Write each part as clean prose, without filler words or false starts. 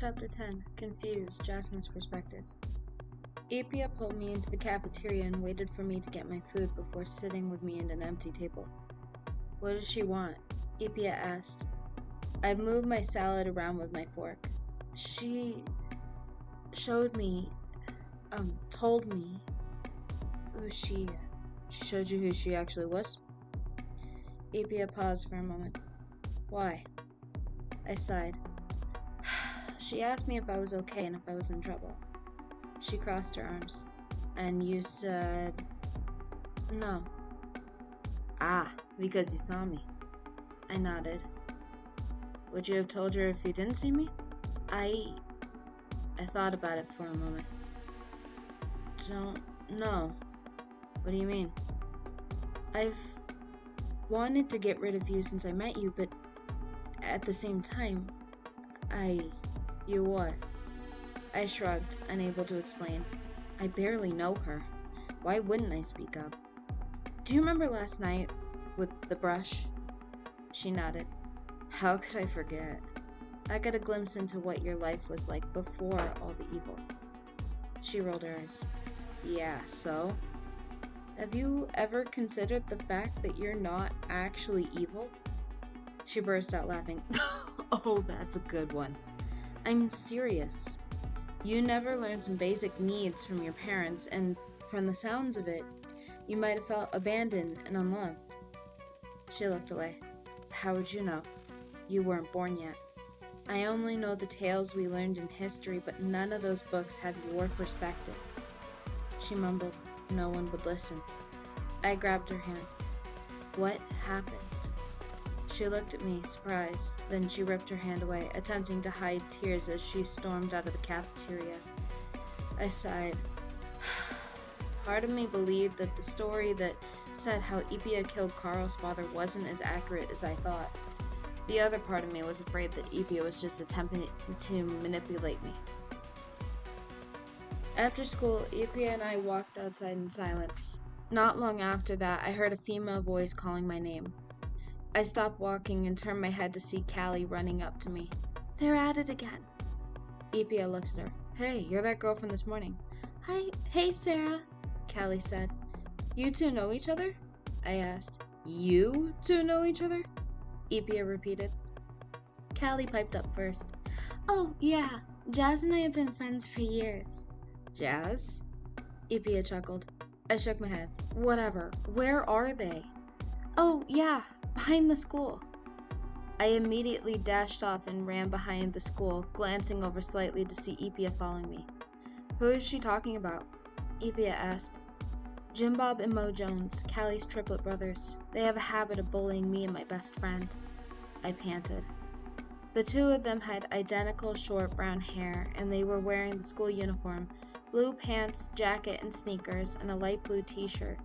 Chapter 10. Confused, Jasmine's Perspective. Lypye pulled me into the cafeteria and waited for me to get my food before sitting with me at an empty table. What does she want? Lypye asked. I moved my salad around with my fork. She showed me, told me who she showed you who she actually was? Lypye paused for a moment. Why? I sighed. She asked me if I was okay and if I was in trouble. She crossed her arms. And you said no. Ah, because you saw me. I nodded. Would you have told her if you didn't see me? I thought about it for a moment. Don't know. What do you mean? I've wanted to get rid of you since I met you, but at the same time, You what? I shrugged, unable to explain. I barely know her. Why wouldn't I speak up? Do you remember last night with the brush? She nodded. How could I forget? I got a glimpse into what your life was like before all the evil. She rolled her eyes. Yeah, so? Have you ever considered the fact that you're not actually evil? She burst out laughing. Oh, that's a good one. I'm serious. You never learned some basic needs from your parents, and from the sounds of it, you might have felt abandoned and unloved. She looked away. How would you know? You weren't born yet. I only know the tales we learned in history, but none of those books have your perspective. She mumbled. No one would listen. I grabbed her hand. What happened? She looked at me, surprised. Then she ripped her hand away, attempting to hide tears as she stormed out of the cafeteria. I sighed. Part of me believed that the story that said how Lypye killed Carl's father wasn't as accurate as I thought. The other part of me was afraid that Lypye was just attempting to manipulate me. After school, Lypye and I walked outside in silence. Not long after that, I heard a female voice calling my name. I stopped walking and turned my head to see Callie running up to me. They're at it again. Lypye looked at her. Hey, you're that girl from this morning. Hi, hey Syara, Callie said. You two know each other? I asked. You two know each other? Lypye repeated. Callie piped up first. Oh, yeah, Jazz and I have been friends for years. Jazz? Lypye chuckled. I shook my head. Whatever. Where are they? Oh, yeah, behind the school. I immediately dashed off and ran behind the school, glancing over slightly to see Lypye following me. Who is she talking about? Lypye asked. Jim Bob and Mo Jones, Callie's triplet brothers. They have a habit of bullying me and my best friend. I panted. The two of them had identical short brown hair, and they were wearing the school uniform, blue pants, jacket, and sneakers, and a light blue t-shirt.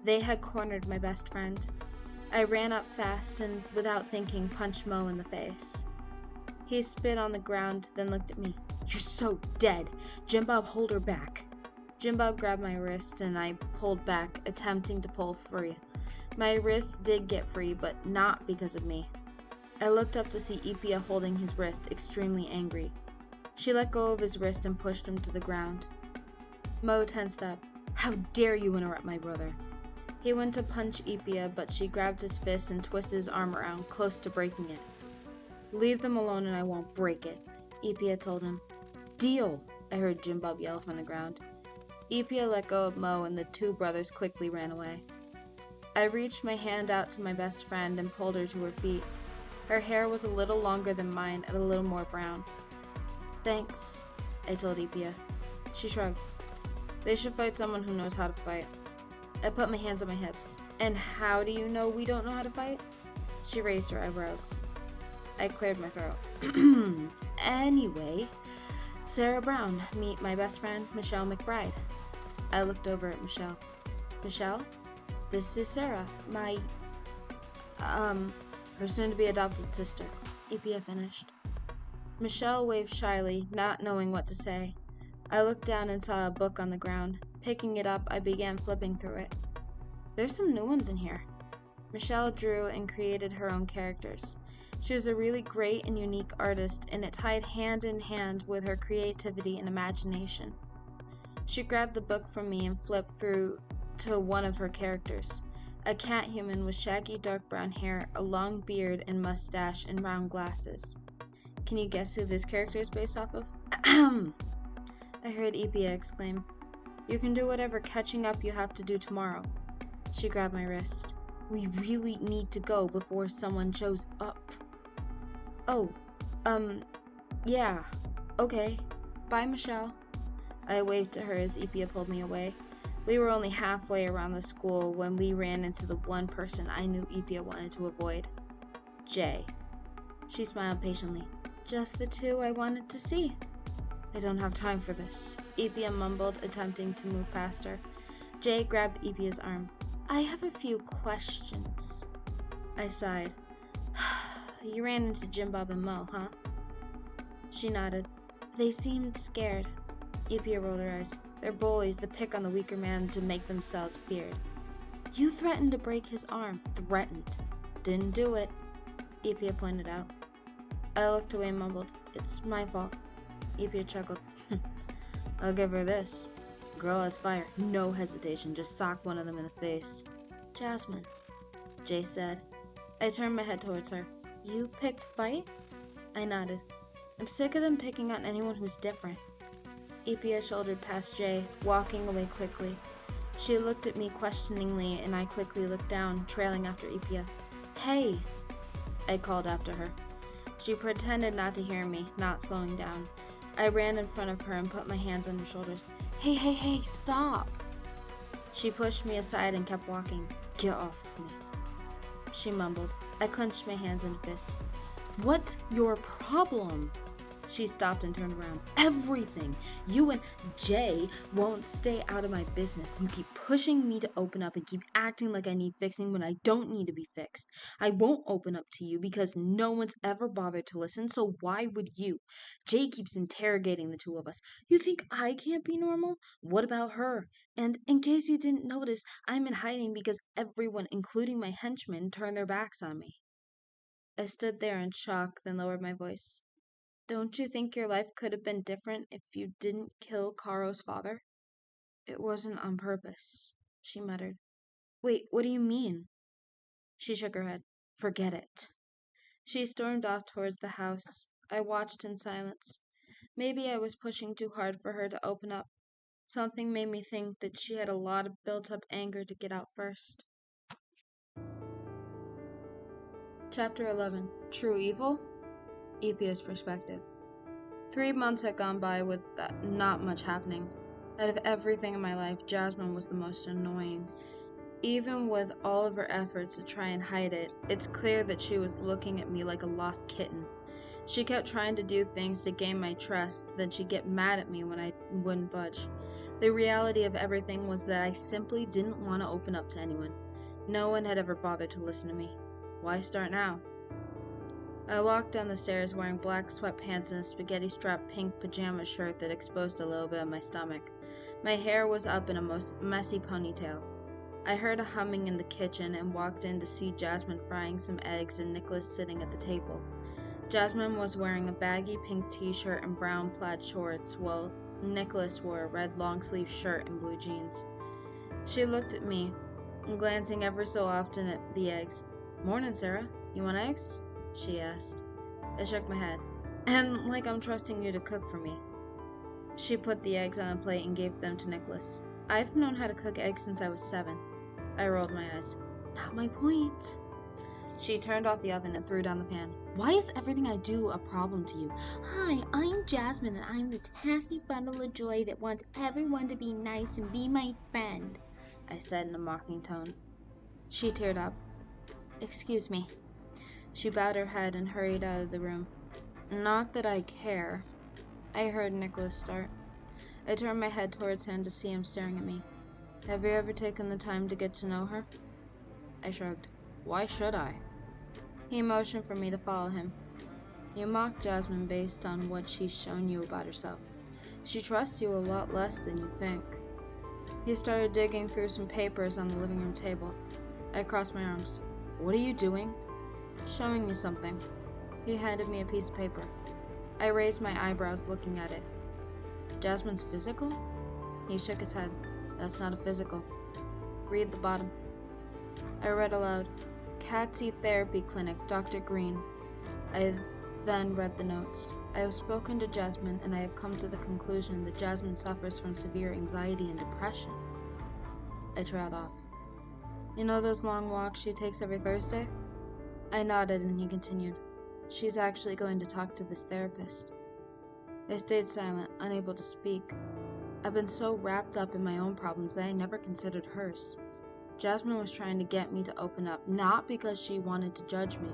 They had cornered my best friend. I ran up fast and, without thinking, punched Mo in the face. He spit on the ground, then looked at me. You're so dead. Jim Bob, hold her back. Jim Bob grabbed my wrist, and I pulled back, attempting to pull free. My wrist did get free, but not because of me. I looked up to see Lypye holding his wrist, extremely angry. She let go of his wrist and pushed him to the ground. Mo tensed up. How dare you interrupt my brother? He went to punch Lypye, but she grabbed his fist and twisted his arm around, close to breaking it. Leave them alone and I won't break it, Lypye told him. Deal, I heard Jim Bob yell from the ground. Lypye let go of Mo and the two brothers quickly ran away. I reached my hand out to my best friend and pulled her to her feet. Her hair was a little longer than mine and a little more brown. Thanks, I told Lypye. She shrugged. They should fight someone who knows how to fight. I put my hands on my hips. And how do you know we don't know how to fight? She raised her eyebrows. I cleared my throat. Anyway, Sarah Brown, meet my best friend, Michelle McBride. I looked over at Michelle. Michelle, this is Sarah, my, her soon-to-be adopted sister. Lypye finished. Michelle waved shyly, not knowing what to say. I looked down and saw a book on the ground. Picking it up, I began flipping through it. There's some new ones in here. Michelle drew and created her own characters. She was a really great and unique artist, and it tied hand in hand with her creativity and imagination. She grabbed the book from me and flipped through to one of her characters. A cat human with shaggy dark brown hair, a long beard and mustache, and round glasses. Can you guess who this character is based off of? Ahem! I heard Lypye exclaim. You can do whatever catching up you have to do tomorrow. She grabbed my wrist. We really need to go before someone shows up. Oh, yeah, okay. Bye, Michelle. I waved to her as Lypye pulled me away. We were only halfway around the school when we ran into the one person I knew Lypye wanted to avoid. Jay. She smiled patiently. Just the two I wanted to see. I don't have time for this, Lypye mumbled, attempting to move past her. Jay grabbed Lypye's arm. I have a few questions. I sighed. You ran into Jim Bob and Mo, huh? She nodded. They seemed scared. Lypye rolled her eyes. They're bullies that pick on the weaker man to make themselves feared. You threatened to break his arm. Threatened. Didn't do it, Lypye pointed out. I looked away and mumbled. It's my fault. Lypye chuckled. I'll give her this. Girl has fire. No hesitation. Just sock one of them in the face. Jasmine, Jay said. I turned my head towards her. You picked fight? I nodded. I'm sick of them picking on anyone who's different. Lypye shouldered past Jay, walking away quickly. She looked at me questioningly, and I quickly looked down, trailing after Lypye. Hey! I called after her. She pretended not to hear me, not slowing down. I ran in front of her and put my hands on her shoulders. Hey, stop! She pushed me aside and kept walking. Get off of me, she mumbled. I clenched my hands into fists. What's your problem? She stopped and turned around. Everything! You and Jay won't stay out of my business. You keep pushing me to open up and keep acting like I need fixing when I don't need to be fixed. I won't open up to you because no one's ever bothered to listen, so why would you? Jay keeps interrogating the two of us. You think I can't be normal? What about her? And in case you didn't notice, I'm in hiding because everyone, including my henchmen, turned their backs on me. I stood there in shock, then lowered my voice. Don't you think your life could have been different if you didn't kill Karo's father? It wasn't on purpose, she muttered. Wait, what do you mean? She shook her head. Forget it. She stormed off towards the house. I watched in silence. Maybe I was pushing too hard for her to open up. Something made me think that she had a lot of built-up anger to get out first. Chapter 11. True Evil? Lypye's perspective. 3 months had gone by with not much happening. Out of everything in my life, Jasmine was the most annoying. Even with all of her efforts to try and hide it, it's clear that she was looking at me like a lost kitten. She kept trying to do things to gain my trust, then she'd get mad at me when I wouldn't budge. The reality of everything was that I simply didn't want to open up to anyone. No one had ever bothered to listen to me. Why start now? I walked down the stairs wearing black sweatpants and a spaghetti-straped pink pajama shirt that exposed a little bit of my stomach. My hair was up in a most messy ponytail. I heard a humming in the kitchen and walked in to see Jasmine frying some eggs and Nicholas sitting at the table. Jasmine was wearing a baggy pink t-shirt and brown plaid shorts, while Nicholas wore a red long-sleeve shirt and blue jeans. She looked at me, glancing ever so often at the eggs. Morning, Sarah. You want eggs? She asked. I shook my head. And like I'm trusting you to cook for me. She put the eggs on a plate and gave them to Nicholas. I've known how to cook eggs since I was 7. I rolled my eyes. Not my point. She turned off the oven and threw down the pan. Why is everything I do a problem to you? Hi, I'm Jasmine and I'm this happy bundle of joy that wants everyone to be nice and be my friend, I said in a mocking tone. She teared up. Excuse me. She bowed her head and hurried out of the room. Not that I care. I heard Nicholas start. I turned my head towards him to see him staring at me. Have you ever taken the time to get to know her? I shrugged. Why should I? He motioned for me to follow him. You mock Jasmine based on what she's shown you about herself. She trusts you a lot less than you think. He started digging through some papers on the living room table. I crossed my arms. What are you doing? Showing you something. He handed me a piece of paper. I raised my eyebrows looking at it. Jasmine's physical? He shook his head. That's not a physical. Read the bottom. I read aloud. Cat's Therapy Clinic, Dr. Green. I then read the notes. I have spoken to Jasmine, and I have come to the conclusion that Jasmine suffers from severe anxiety and depression. I trailed off. You know those long walks she takes every Thursday? I nodded, and he continued. She's actually going to talk to this therapist. I stayed silent, unable to speak. I've been so wrapped up in my own problems that I never considered hers. Jasmine was trying to get me to open up, not because she wanted to judge me,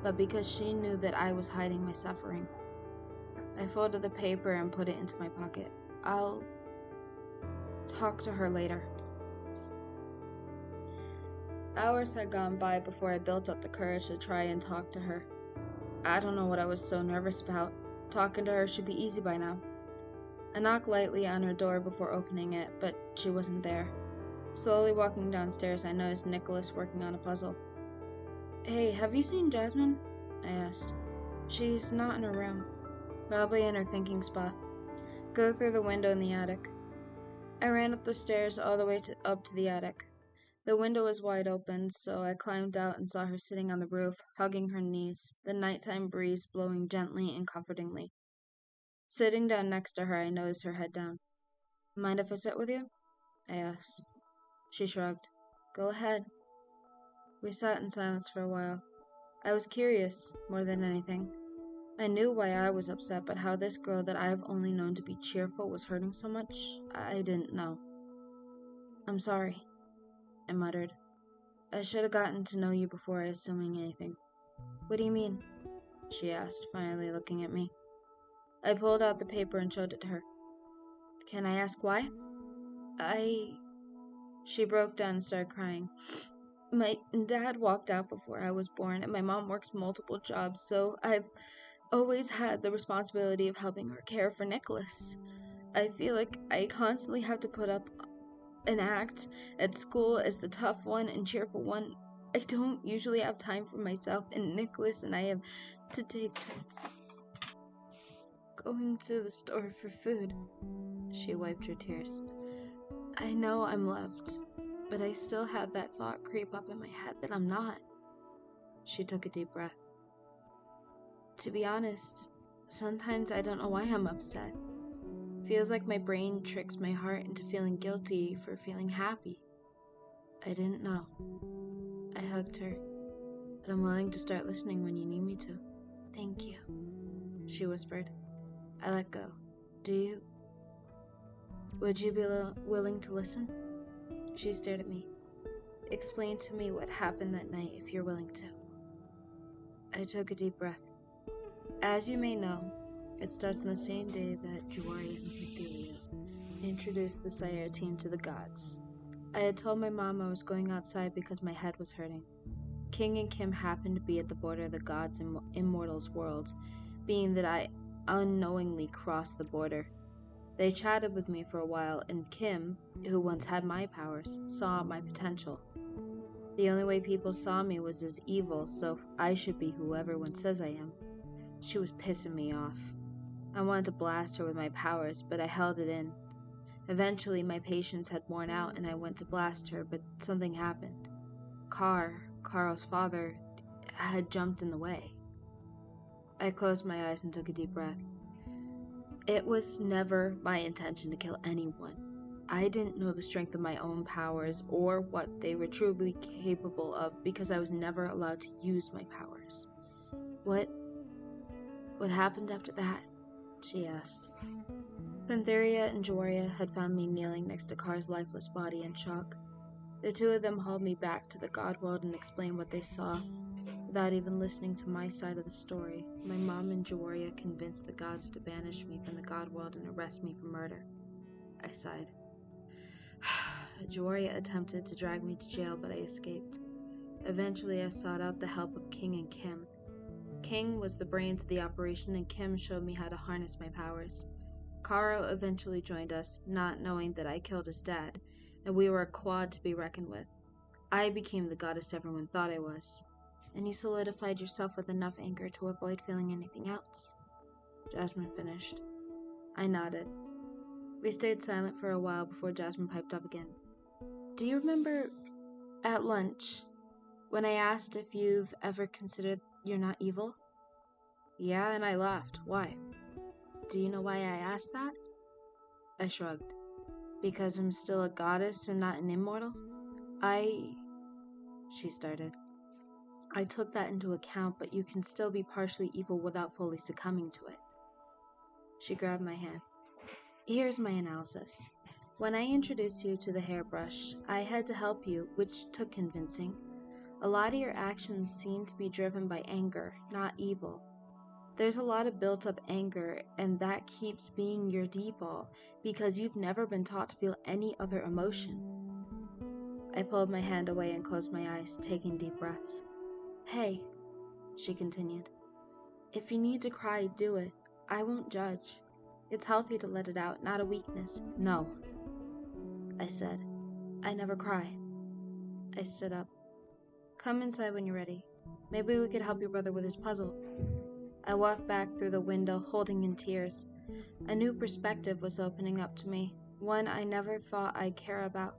but because she knew that I was hiding my suffering. I folded the paper and put it into my pocket. I'll talk to her later. Hours had gone by before I built up the courage to try and talk to her. I don't know what I was so nervous about. Talking to her should be easy by now. I knocked lightly on her door before opening it, but she wasn't there. Slowly walking downstairs, I noticed Nicholas working on a puzzle. Hey, have you seen Jasmine? I asked. She's not in her room. Probably in her thinking spot. Go through the window in the attic. I ran up the stairs all the way up to the attic. The window was wide open, so I climbed out and saw her sitting on the roof, hugging her knees, the nighttime breeze blowing gently and comfortingly. Sitting down next to her, I noticed her head down. Mind if I sit with you? I asked. She shrugged. Go ahead. We sat in silence for a while. I was curious, more than anything. I knew why I was upset, but how this girl that I've only known to be cheerful was hurting so much, I didn't know. I'm sorry, I muttered. I should have gotten to know you before assuming anything. What do you mean? She asked, finally looking at me. I pulled out the paper and showed it to her. Can I ask why? She broke down and started crying. My dad walked out before I was born, and my mom works multiple jobs, so I've always had the responsibility of helping her care for Nicholas. I feel like I constantly have to put up an act at school as the tough one and cheerful one. I don't usually have time for myself and Nicholas, and I have to take turns going to the store for food. She wiped her tears. I know I'm loved, but I still had that thought creep up in my head that I'm not. She took a deep breath. To be honest, sometimes I don't know why I'm upset. Feels like my brain tricks my heart into feeling guilty for feeling happy. I didn't know. I hugged her, but I'm willing to start listening when you need me to. Thank you, she whispered. I let go. Do you? Would you be willing to listen? She stared at me. Explain to me what happened that night if you're willing to. I took a deep breath. As you may know, it starts on the same day that Jory and Lypye introduced the Syara team to the gods. I had told my mom I was going outside because my head was hurting. King and Kim happened to be at the border of the gods and immortals' worlds, being that I unknowingly crossed the border. They chatted with me for a while, and Kim, who once had my powers, saw my potential. The only way people saw me was as evil, so I should be who everyone says I am. She was pissing me off. I wanted to blast her with my powers, but I held it in. Eventually, my patience had worn out, and I went to blast her, but something happened. Carl's father, had jumped in the way. I closed my eyes and took a deep breath. It was never my intention to kill anyone. I didn't know the strength of my own powers or what they were truly capable of because I was never allowed to use my powers. What happened after that? She asked. Pantheria and Joria had found me kneeling next to Car's lifeless body in shock. The two of them hauled me back to the god world and explained what they saw. Without even listening to my side of the story, my mom and Joria convinced the gods to banish me from the god world and arrest me for murder. I sighed. Joria attempted to drag me to jail, but I escaped. Eventually, I sought out the help of King and Kim. King was the brains of the operation, and Kim showed me how to harness my powers. Karo eventually joined us, not knowing that I killed his dad, and we were a quad to be reckoned with. I became the goddess everyone thought I was. and you solidified yourself with enough anger to avoid feeling anything else," Jasmine finished. I nodded. We stayed silent for a while before Jasmine piped up again. "Do you remember at lunch when I asked if you've ever considered you're not evil?" "Yeah," and I laughed. "Why?" "Do you know why I asked that?" I shrugged. "Because I'm still a goddess and not an immortal? She started. "I took that into account, but you can still be partially evil without fully succumbing to it." She grabbed my hand. "Here's my analysis. When I introduced you to the hairbrush, I had to help you, which took convincing. A lot of your actions seem to be driven by anger, not evil. There's a lot of built-up anger, and that keeps being your default because you've never been taught to feel any other emotion." I pulled my hand away and closed my eyes, taking deep breaths. "Hey," she continued, "if you need to cry, do it. I won't judge. It's healthy to let it out, not a weakness." "No," I said. "I never cry." I stood up. "Come inside when you're ready. Maybe we could help your brother with his puzzle." I walked back through the window, holding in tears. A new perspective was opening up to me, one I never thought I'd care about.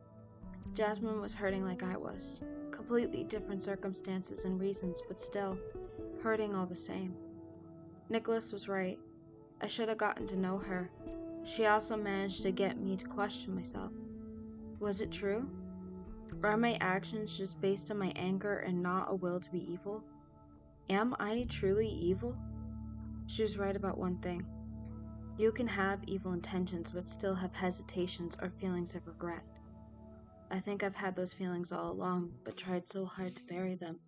Jasmine was hurting like I was. Completely different circumstances and reasons, but still, hurting all the same. Nicholas was right. I should have gotten to know her. She also managed to get me to question myself. Was it true? Or are my actions just based on my anger and not a will to be evil? Am I truly evil? She was right about one thing. You can have evil intentions but still have hesitations or feelings of regret. I think I've had those feelings all along, but tried so hard to bury them.